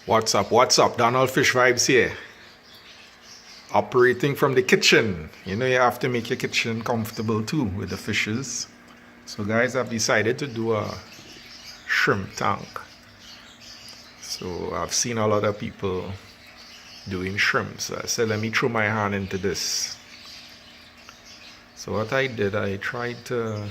What's up? What's up? Donald Fish Vibes here. Operating from the kitchen. You know, you have to make your kitchen comfortable too with the fishes. So, guys, I've decided to do a shrimp tank. So, I've seen a lot of people doing shrimps. So I said, let me throw my hand into this. So, what I did, I tried to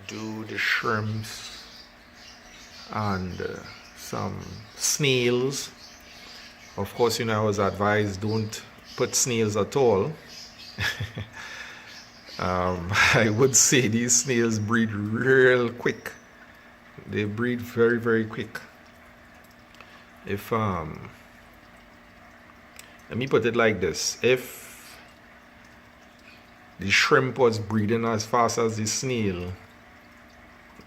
do the shrimps and some snails. Of course, you know, I was advised don't put snails at all. I would say these snails breed real quick. They breed very, very quick. If let me put it like this: if the shrimp was breeding as fast as the snail,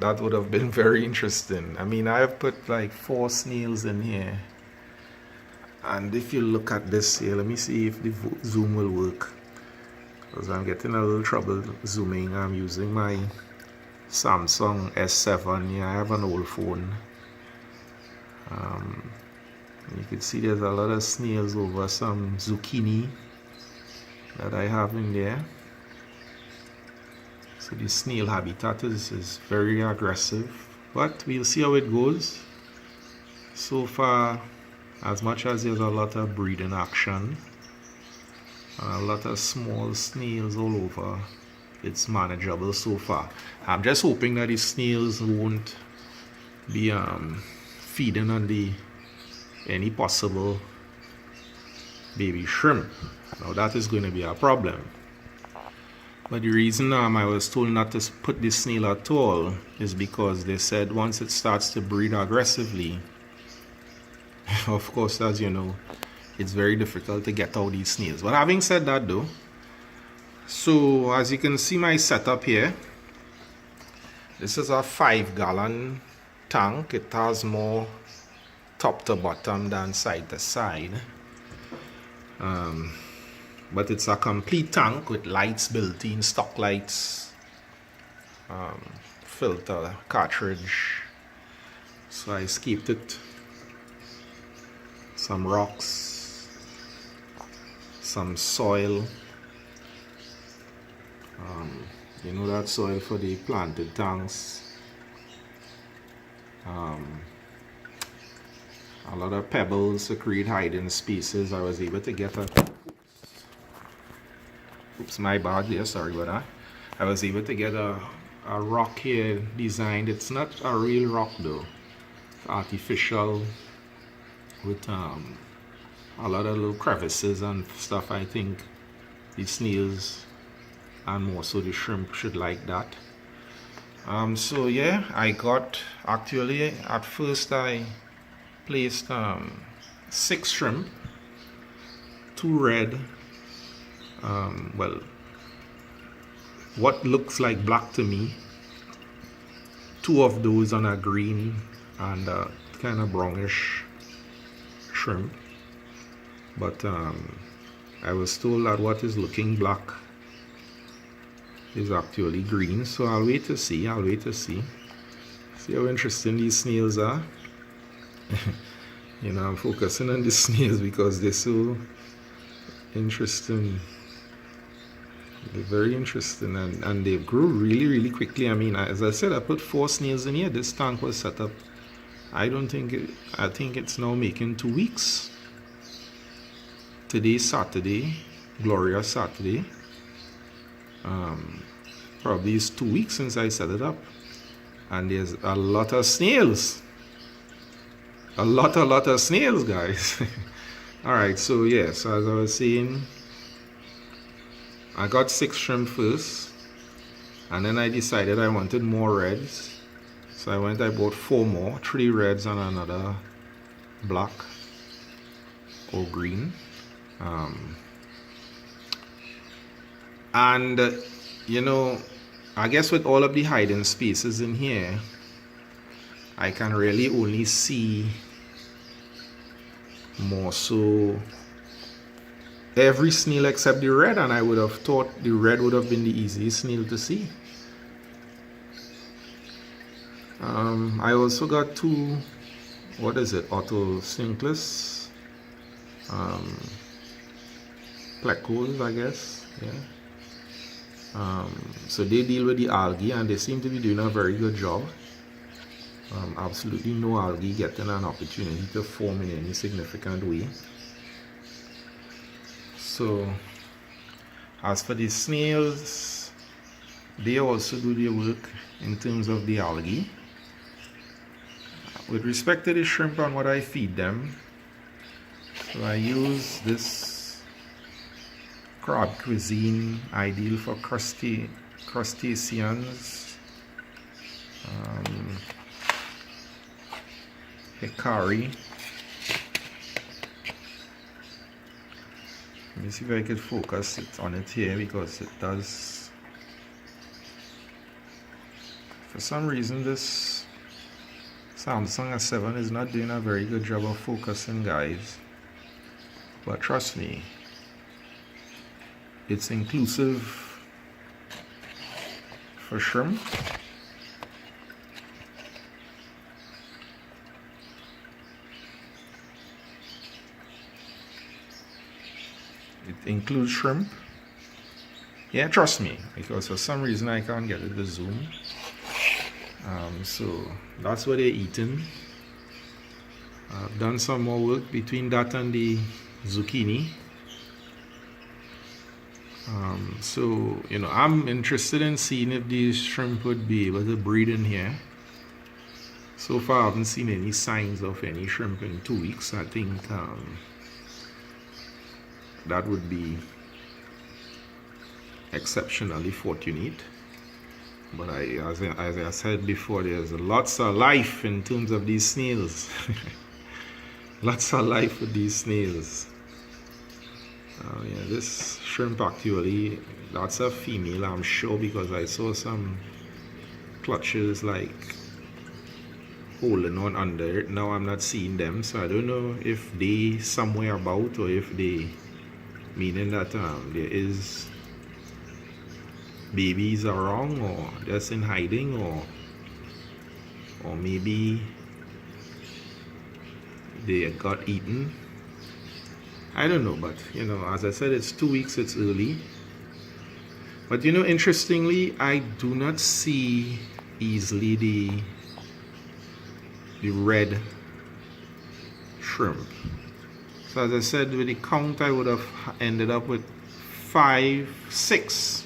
that would have been very interesting. I mean, I've put like 4 snails in here. And if you look at this here, let me see if the zoom will work. Because I'm getting a little trouble zooming. I'm using my Samsung S7. Yeah, I have an old phone. You can see there's a lot of snails over some zucchini that I have in there. So the snail habitat is very aggressive, but we'll see how it goes. So far, as much as there's a lot of breeding action, a lot of small snails all over, it's manageable so far. I'm just hoping that the snails won't be feeding on any possible baby shrimp. Now that is going to be a problem. But the reason I was told not to put this snail at all is because they said once it starts to breed aggressively, of course, as you know, it's very difficult to get out these snails. But having said that though, so as you can see my setup here, this is a 5-gallon tank. It has more top to bottom than side to side. But it's a complete tank with lights built in, stock lights, filter, cartridge. So I escaped it. Some rocks, some soil. You know, that soil for the planted tanks. A lot of pebbles to create hiding spaces. I was able to get oops, my bad there, sorry about that. I was able to get a rock here designed. It's not a real rock though. It's artificial with a lot of little crevices and stuff. I think the snails and more so the shrimp should like that. So yeah, I got, actually at first I placed 6 shrimp, 2 red, well, what looks like black to me, 2 of those on a green and kind of brownish shrimp. But I was told that what is looking black is actually green, so I'll wait to see. See how interesting these snails are. You know, I'm focusing on the snails because they're so interesting. They're very interesting, and they grow really, really quickly. I mean, as I said, I put 4 snails in here. This tank was set up, I think it's now making 2 weeks. Today's Saturday, glorious Saturday. Probably it's 2 weeks since I set it up, and there's a lot of snails. A lot of snails, guys. Alright, so yes, as I was saying, I got 6 shrimp first, and then I decided I wanted more reds. So I bought 4 more, 3 reds and another black or green. And you know, I guess with all of the hiding spaces in here, I can really only see more so every snail except the red, and I would have thought the red would have been the easiest snail to see. I also got 2 what is it, Autosynclus, plecos, I guess. Yeah. So they deal with the algae, and they seem to be doing a very good job. Absolutely no algae getting an opportunity to form in any significant way. So as for the snails, they also do their work in terms of the algae. With respect to the shrimp and what I feed them, so I use this crab cuisine, ideal for crustaceans, hikari. Let me see if I could focus it on it here, because it does, for some reason this Samsung S7 is not doing a very good job of focusing, guys, but trust me, it's inclusive for shrimp. It includes shrimp. Yeah, trust me, because for some reason I can't get it to zoom. So that's what they're eating. I've done some more work between that and the zucchini. So, you know, I'm interested in seeing if these shrimp would be able to breed in here. So far, I haven't seen any signs of any shrimp in 2 weeks. I think that would be exceptionally fortunate. But as I said before, there's lots of life in terms of these snails. Lots of life with these snails. Yeah, this shrimp actually, that's a female, I'm sure, because I saw some clutches like holding on under it. Now I'm not seeing them, so I don't know if they somewhere about, or if they, meaning that there is babies around, or just in hiding, or maybe they got eaten. I don't know, but you know, as I said, it's 2 weeks, it's early. But you know, interestingly, I do not see easily the red shrimp. So as I said, with the count, I would have ended up with 6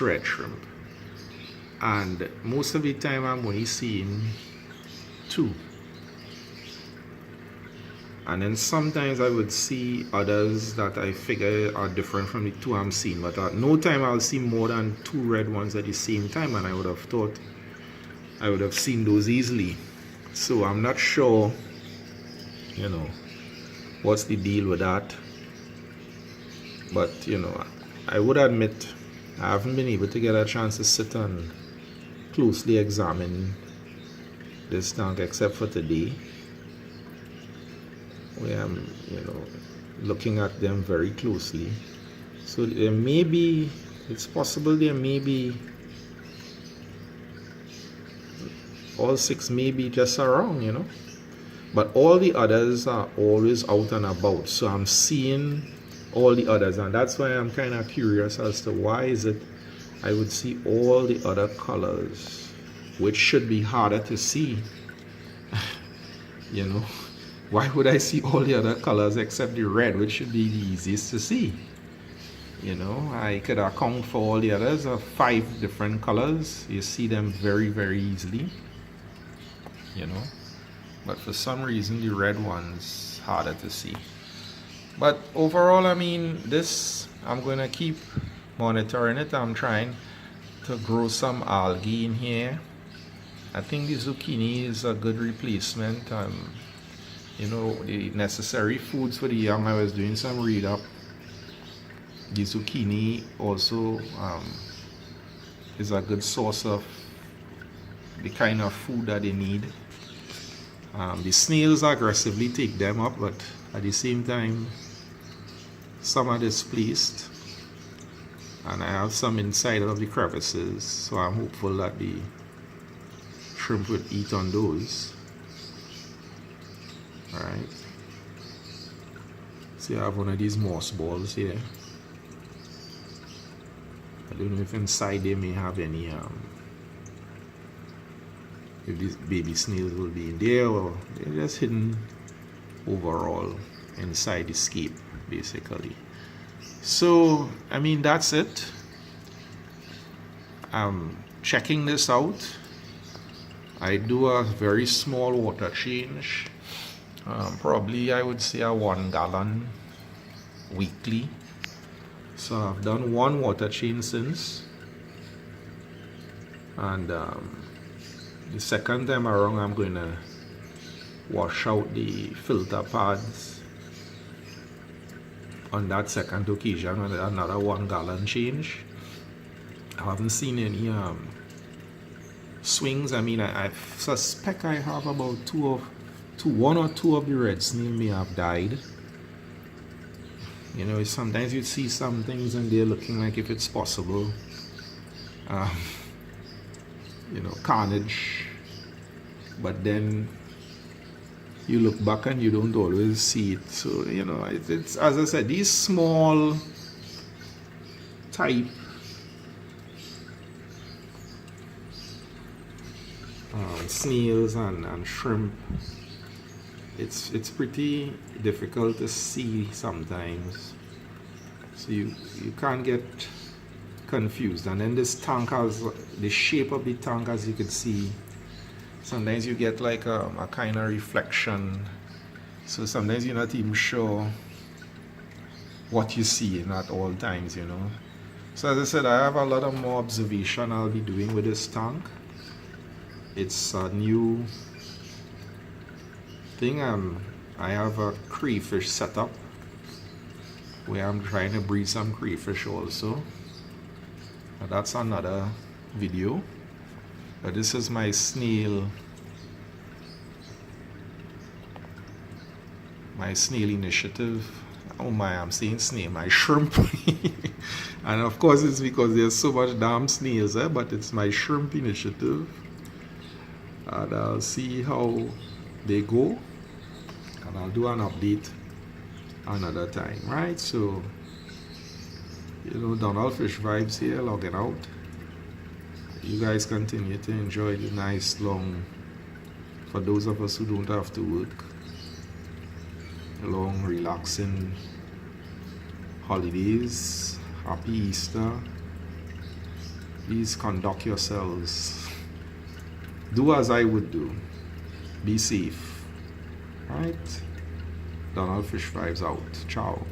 red shrimp, and most of the time I'm only seeing 2. And then sometimes I would see others that I figure are different from the 2 I'm seeing, but at no time I'll see more than 2 red ones at the same time, and I would have thought I would have seen those easily. So I'm not sure, you know, what's the deal with that. But you know, I would admit I haven't been able to get a chance to sit and closely examine this tank except for today, where I'm, you know, looking at them very closely. So there may be, it's possible there may be, all 6 may be just around, you know, but all the others are always out and about, so I'm seeing all the others, and that's why I'm kind of curious as to why is it I would see all the other colors, which should be harder to see. You know, why would I see all the other colors except the red, which should be the easiest to see? You know, I could account for all the others of 5 different colors. You see them very, very easily, you know, but for some reason the red one's harder to see. But overall, I mean, this, I'm going to keep monitoring it. I'm trying to grow some algae in here. I think the zucchini is a good replacement. You know, the necessary foods for the young, I was doing some read up. The zucchini also is a good source of the kind of food that they need. The snails aggressively take them up, but at the same time, some are displaced, and I have some inside of the crevices, so I'm hopeful that the shrimp would eat on those. Alright. See, I have one of these moss balls here. I don't know if inside they may have any if these baby snails will be in there, or they're just hidden overall inside the scape basically. So I mean, that's it. I'm checking this out. I do a very small water change, probably I would say a 1 gallon weekly. So I've done one water change since, and the second time around I'm going to wash out the filter pads on that second occasion with another 1 gallon change. I haven't seen any swings. I mean, I suspect I have about one or two of the red snail may have died. You know, sometimes you see some things and they're looking like if it's possible, you know, carnage, but then you look back and you don't always see it. So, you know, it's as I said, these small type snails and shrimp, it's pretty difficult to see sometimes, so you can't get confused. And then this tank has the shape of the tank, as you can see, sometimes you get like a kind of reflection, so sometimes you're not even sure what you're seeing at all times, you know. So as I said, I have a lot of more observation I'll be doing with this tank. It's a new thing. I have a crayfish setup where I'm trying to breed some crayfish also, but that's another video. But this is my snail initiative. Oh my, I'm saying snail, my shrimp. And of course it's because there's so much damn snails, but it's my shrimp initiative. And I'll see how they go, and I'll do an update another time, right? So, you know, Donald Fish Vibes here, logging out. You guys continue to enjoy the nice long, for those of us who don't have to work, long relaxing holidays. Happy Easter. Please conduct yourselves, do as I would do, be safe, right? Donald Fish Vibes out. Ciao.